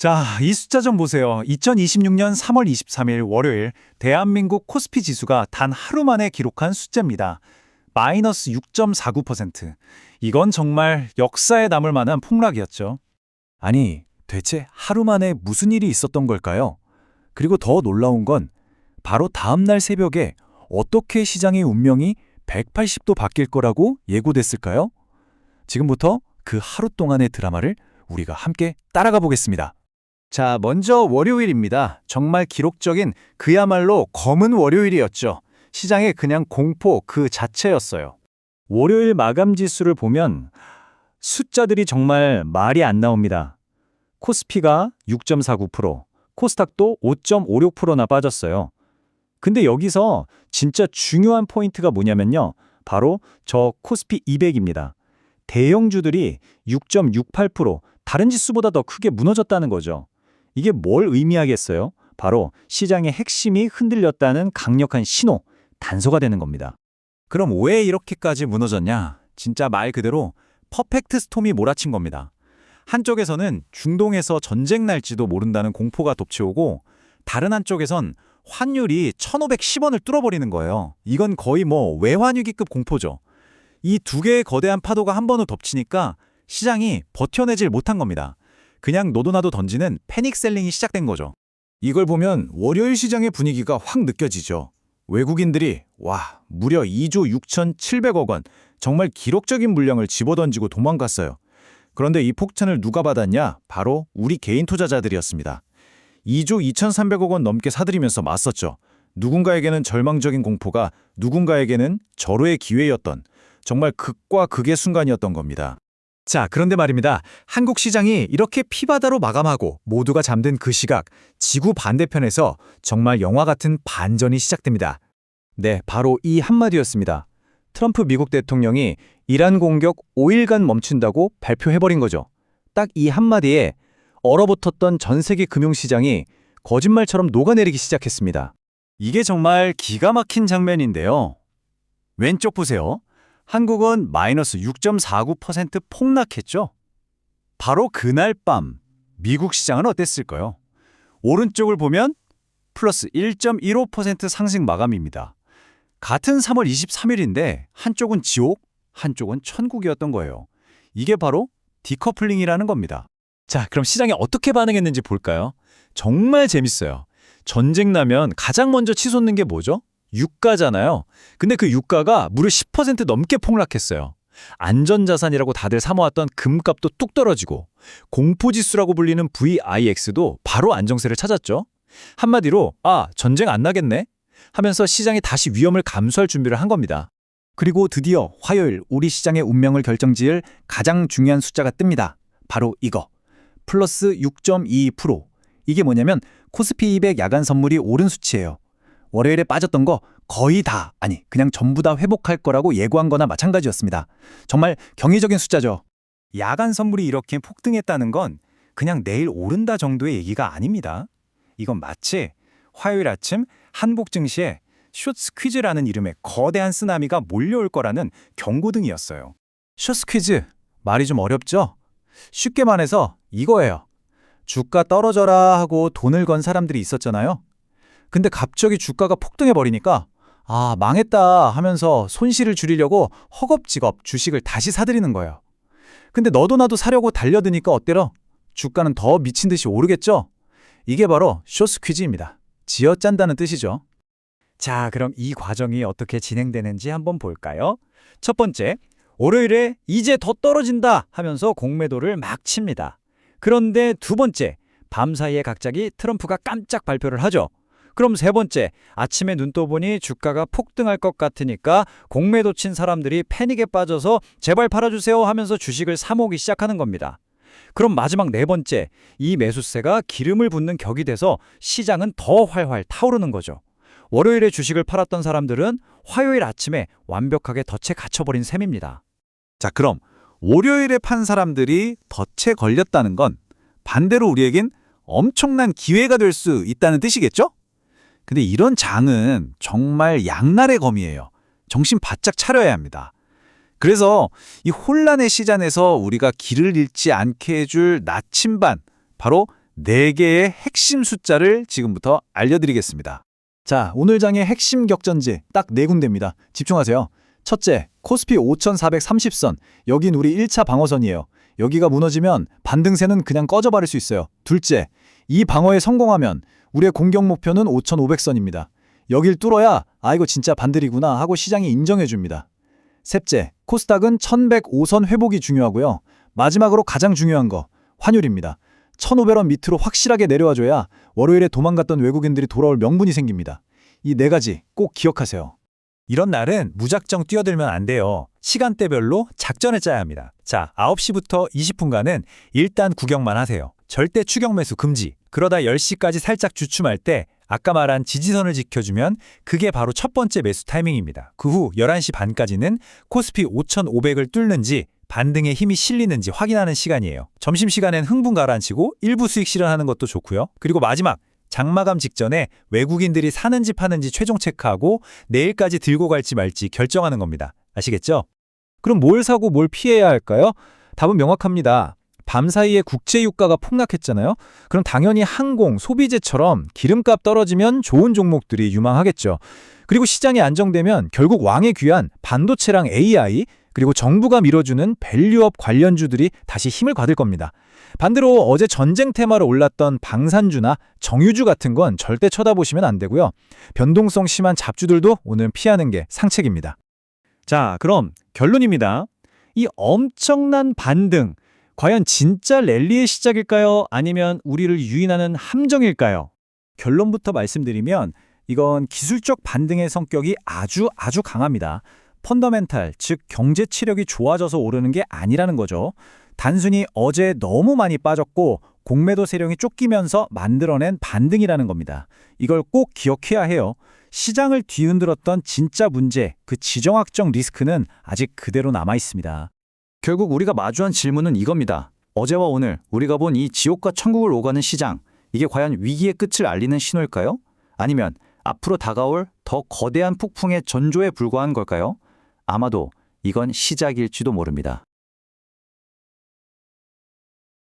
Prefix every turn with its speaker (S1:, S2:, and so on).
S1: 자, 이 숫자 좀 보세요. 2026년 3월 23일 월요일 대한민국 코스피 지수가 단 하루 만에 기록한 숫자입니다. 마이너스 6.49%. 이건 정말 역사에 남을 만한 폭락이었죠.
S2: 아니, 대체 하루 만에 무슨 일이 있었던 걸까요? 그리고 더 놀라운 건 바로 다음 날 새벽에 어떻게 시장의 운명이 180도 바뀔 거라고 예고됐을까요? 지금부터 그 하루 동안의 드라마를 우리가 함께 따라가 보겠습니다.
S1: 자, 먼저 월요일입니다. 정말 기록적인 그야말로 검은 월요일이었죠. 시장에 그냥 공포 그 자체였어요. 월요일 마감 지수를 보면 숫자들이 정말 말이 안 나옵니다. 코스피가 6.49%, 코스닥도 5.56%나 빠졌어요. 근데 여기서 진짜 중요한 포인트가 뭐냐면요. 바로 저 코스피 200입니다. 대형주들이 6.68%, 다른 지수보다 더 크게 무너졌다는 거죠. 이게 뭘 의미하겠어요? 바로 시장의 핵심이 흔들렸다는 강력한 신호, 단서가 되는 겁니다.
S2: 그럼 왜 이렇게까지 무너졌냐? 진짜 말 그대로 퍼펙트 스톰이 몰아친 겁니다. 한쪽에서는 중동에서 전쟁 날지도 모른다는 공포가 덮치오고 다른 한쪽에선 환율이 1,510원을 뚫어버리는 거예요. 이건 거의 외환위기급 공포죠. 이 두 개의 거대한 파도가 한 번으로 덮치니까 시장이 버텨내질 못한 겁니다. 그냥 너도나도 던지는 패닉 셀링이 시작된 거죠. 이걸 보면 월요일 시장의 분위기가 확 느껴지죠. 외국인들이 무려 2조 6,700억 원, 정말 기록적인 물량을 집어던지고 도망갔어요. 그런데 이 폭탄을 누가 받았냐? 바로 우리 개인 투자자들이었습니다. 2조 2,300억 원 넘게 사들이면서 맞섰죠. 누군가에게는 절망적인 공포가, 누군가에게는 절호의 기회였던, 정말 극과 극의 순간이었던 겁니다. 자, 그런데 말입니다. 한국 시장이 이렇게 피바다로 마감하고 모두가 잠든 그 시각, 지구 반대편에서 정말 영화 같은 반전이 시작됩니다. 네, 바로 이 한마디였습니다. 트럼프 미국 대통령이 이란 공격 5일간 멈춘다고 발표해버린 거죠. 딱 이 한마디에 얼어붙었던 전 세계 금융시장이 거짓말처럼 녹아내리기 시작했습니다. 이게 정말 기가 막힌 장면인데요. 왼쪽 보세요. 한국은 마이너스 6.49% 폭락했죠. 바로 그날 밤 미국 시장은 어땠을까요? 오른쪽을 보면 플러스 1.15% 상승 마감입니다. 같은 3월 23일인데 한쪽은 지옥, 한쪽은 천국이었던 거예요. 이게 바로 디커플링이라는 겁니다. 자, 그럼 시장이 어떻게 반응했는지 볼까요? 정말 재밌어요. 전쟁 나면 가장 먼저 치솟는 게 뭐죠? 유가잖아요. 근데 그 유가가 무려 10% 넘게 폭락했어요. 안전자산이라고 다들 사모았던 금값도 뚝 떨어지고 공포지수라고 불리는 VIX도 바로 안정세를 찾았죠. 한마디로 전쟁 안 나겠네? 하면서 시장이 다시 위험을 감수할 준비를 한 겁니다. 그리고 드디어 화요일 우리 시장의 운명을 결정지을 가장 중요한 숫자가 뜹니다. 바로 이거. 플러스 6.22%. 이게 뭐냐면 코스피 200 야간 선물이 오른 수치예요. 월요일에 빠졌던 거 거의 다, 그냥 전부 다 회복할 거라고 예고한 거나 마찬가지였습니다. 정말 경이적인 숫자죠. 야간 선물이 이렇게 폭등했다는 건 그냥 내일 오른다 정도의 얘기가 아닙니다. 이건 마치 화요일 아침 한국 증시에 숏 스퀴즈라는 이름의 거대한 쓰나미가 몰려올 거라는 경고등이었어요. 숏 스퀴즈, 말이 좀 어렵죠? 쉽게 말해서 이거예요. 주가 떨어져라 하고 돈을 건 사람들이 있었잖아요. 근데 갑자기 주가가 폭등해버리니까 망했다 하면서 손실을 줄이려고 허겁지겁 주식을 다시 사들이는 거예요. 근데 너도 나도 사려고 달려드니까 어때요? 주가는 더 미친 듯이 오르겠죠? 이게 바로 숏스퀴즈입니다. 쥐어짠다는 뜻이죠. 자, 그럼 이 과정이 어떻게 진행되는지 한번 볼까요? 첫 번째, 월요일에 이제 더 떨어진다 하면서 공매도를 막 칩니다. 그런데 두 번째, 밤사이에 갑자기 트럼프가 깜짝 발표를 하죠. 그럼 세 번째, 아침에 눈 떠보니 주가가 폭등할 것 같으니까 공매도 친 사람들이 패닉에 빠져서 제발 팔아주세요 하면서 주식을 사모으기 시작하는 겁니다. 그럼 마지막 네 번째, 이 매수세가 기름을 붓는 격이 돼서 시장은 더 활활 타오르는 거죠. 월요일에 주식을 팔았던 사람들은 화요일 아침에 완벽하게 덫에 갇혀버린 셈입니다. 자, 그럼 월요일에 판 사람들이 덫에 걸렸다는 건 반대로 우리에겐 엄청난 기회가 될 수 있다는 뜻이겠죠? 근데 이런 장은 정말 양날의 검이에요. 정신 바짝 차려야 합니다. 그래서 이 혼란의 시장에서 우리가 길을 잃지 않게 해줄 나침반, 바로
S1: 4개의 핵심 숫자를 지금부터 알려드리겠습니다. 자, 오늘 장의 핵심 격전지 딱 4군데입니다. 집중하세요. 첫째, 코스피 5430선. 여긴 우리 1차 방어선이에요. 여기가 무너지면 반등세는 그냥 꺼져버릴 수 있어요. 둘째, 이 방어에 성공하면 우리의 공격 목표는 5500선입니다. 여길 뚫어야 이거 진짜 반들이구나 하고 시장이 인정해줍니다. 셋째, 코스닥은 1105선 회복이 중요하고요. 마지막으로 가장 중요한 거, 환율입니다. 1500원 밑으로 확실하게 내려와줘야 월요일에 도망갔던 외국인들이 돌아올 명분이 생깁니다. 이 4가지 꼭 기억하세요.
S2: 이런 날은 무작정 뛰어들면 안 돼요. 시간대별로 작전을 짜야 합니다. 자, 9시부터 20분간은 일단 구경만 하세요. 절대 추격 매수 금지. 그러다 10시까지 살짝 주춤할 때 아까 말한 지지선을 지켜주면 그게 바로 첫 번째 매수 타이밍입니다. 그 후 11시 반까지는 코스피 5,500을 뚫는지 반등에 힘이 실리는지 확인하는 시간이에요. 점심시간엔 흥분 가라앉히고 일부 수익 실현하는 것도 좋고요. 그리고 마지막 장마감 직전에 외국인들이 사는지 파는지 최종 체크하고 내일까지 들고 갈지 말지 결정하는 겁니다. 아시겠죠?
S1: 그럼 뭘 사고 뭘 피해야 할까요? 답은 명확합니다. 밤사이에 국제유가가 폭락했잖아요. 그럼 당연히 항공, 소비재처럼 기름값 떨어지면 좋은 종목들이 유망하겠죠. 그리고 시장이 안정되면 결국 왕의 귀한 반도체랑 AI, 그리고 정부가 밀어주는 밸류업 관련주들이 다시 힘을 받을 겁니다. 반대로 어제 전쟁 테마로 올랐던 방산주나 정유주 같은 건 절대 쳐다보시면 안 되고요. 변동성 심한 잡주들도 오늘 피하는 게 상책입니다. 자, 그럼 결론입니다. 이 엄청난 반등, 과연 진짜 랠리의 시작일까요? 아니면 우리를 유인하는 함정일까요? 결론부터 말씀드리면 이건 기술적 반등의 성격이 아주 강합니다. 펀더멘탈, 즉 경제 치력이 좋아져서 오르는 게 아니라는 거죠. 단순히 어제 너무 많이 빠졌고 공매도 세력이 쫓기면서 만들어낸 반등이라는 겁니다. 이걸 꼭 기억해야 해요. 시장을 뒤흔들었던 진짜 문제, 그 지정학적 리스크는 아직 그대로 남아 있습니다. 결국 우리가 마주한 질문은 이겁니다. 어제와 오늘 우리가 본 이 지옥과 천국을 오가는 시장, 이게 과연 위기의 끝을 알리는 신호일까요? 아니면 앞으로 다가올 더 거대한 폭풍의 전조에 불과한 걸까요? 아마도 이건 시작일지도 모릅니다.